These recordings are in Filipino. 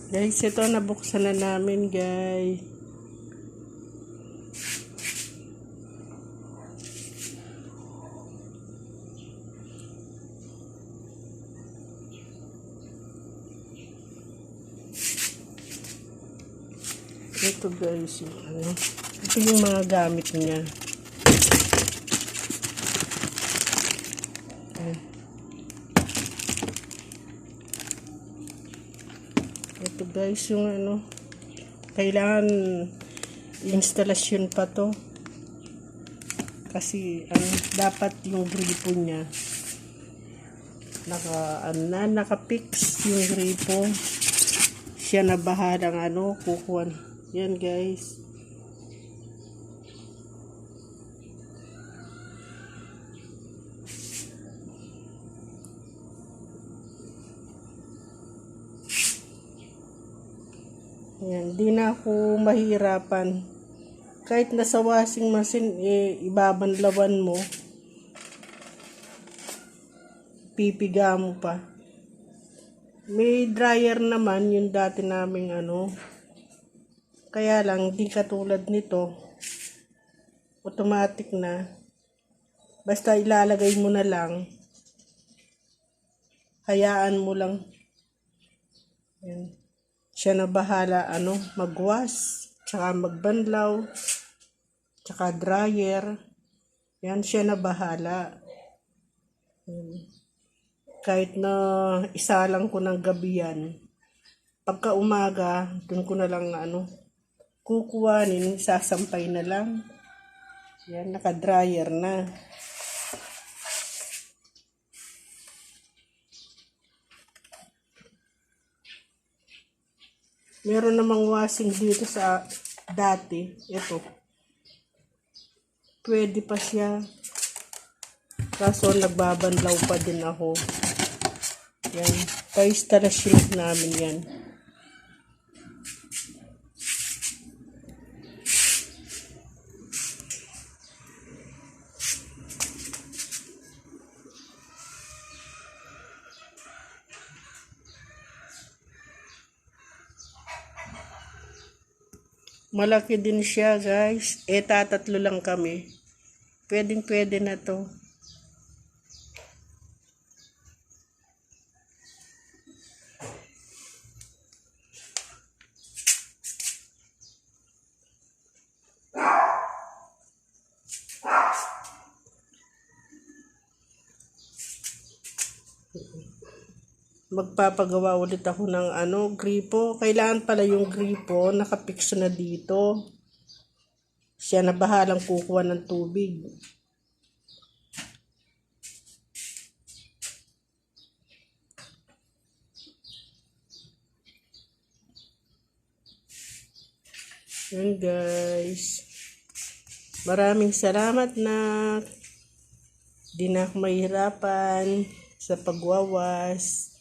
Guys, ito nabuksan na namin, guys. Ito guys, yung ano. Ito yung mga gamit niya. Ito guys, yung ano. Kailangan instalasyon pa to. Kasi ano, dapat yung gripo niya naka-fix yung gripo. Siya na bahalang ano, kukuha. Yan guys. Yan, di na ako mahirapan. Kahit nasa washing machine, ibabanlawan mo. Pipiga mo pa. May dryer naman, yung dati naming ano. Kaya lang, di katulad nito. Automatic na. Basta ilalagay mo na lang. Hayaan mo lang. Yan. Siya na bahala, ano, magwash. Tsaka magbanlaw. Tsaka dryer. Yan, siya na bahala. Kahit na isa lang ko ng gabi yan. Pagka umaga, dun ko na lang ano, kukuhanin, sasampay na lang. Yan, naka-dryer na. Meron namang washing dito sa dati. Ito. Pwede pa siya. Kaso nagbabanlaw pa din ako. Yan. Pa-instalasyon namin yan. Malaki din siya guys. Tatatlo lang kami. Pwedeng pwede na to. Magpapagawa ulit ako ng ano, gripo. Kailangan pala yung gripo nakapix na dito. Siya na bahalang kukuha ng tubig. Yan guys. Maraming salamat na di na ako mahirapan sa pagwawas.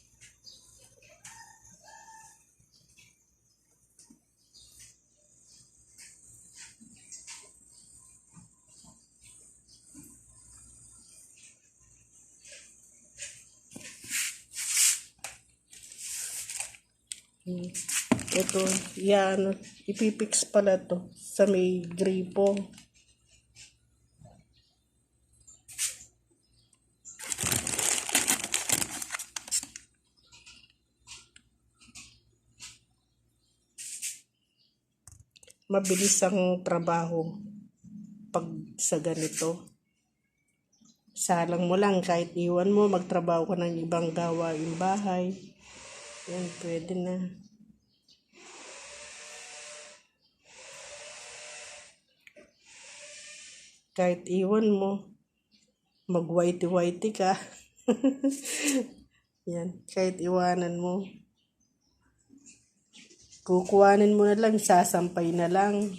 Ito, yan, ipipix pala to sa may gripo. Mabilis ang trabaho pag sa ganito. Salang mo lang, kahit iwan mo, magtrabaho ka ng ibang gawaing bahay. Yan, pwede na. Kahit iwan mo, mag-whitey-whitey ka. Yan, kahit iwanan mo. Kukuhanin mo na lang, sasampay na lang.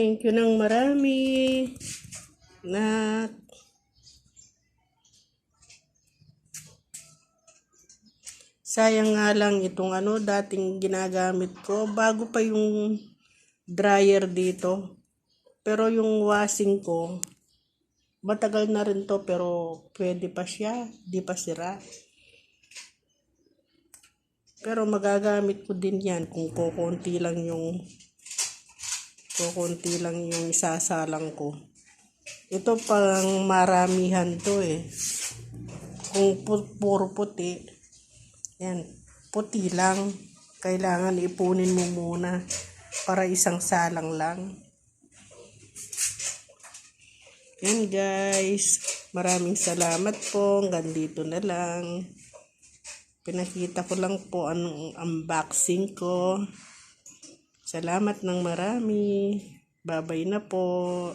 Thank you ng marami. Na sayang nga lang itong dating ginagamit ko. Bago pa yung dryer dito. Pero yung washing ko, matagal na rin to pero pwede pa siya. Di pa sira. Pero magagamit ko din yan kung kukunti lang yung isasalang ko. Ito pang maramihan to eh. Kung puro puti, yan, puti lang. Kailangan ipunin mo muna para isang salang lang. Yan guys. Maraming salamat po. Hanggang dito na lang. Pinakita ko lang po anong unboxing ko. Salamat ng marami. Bye-bye na po.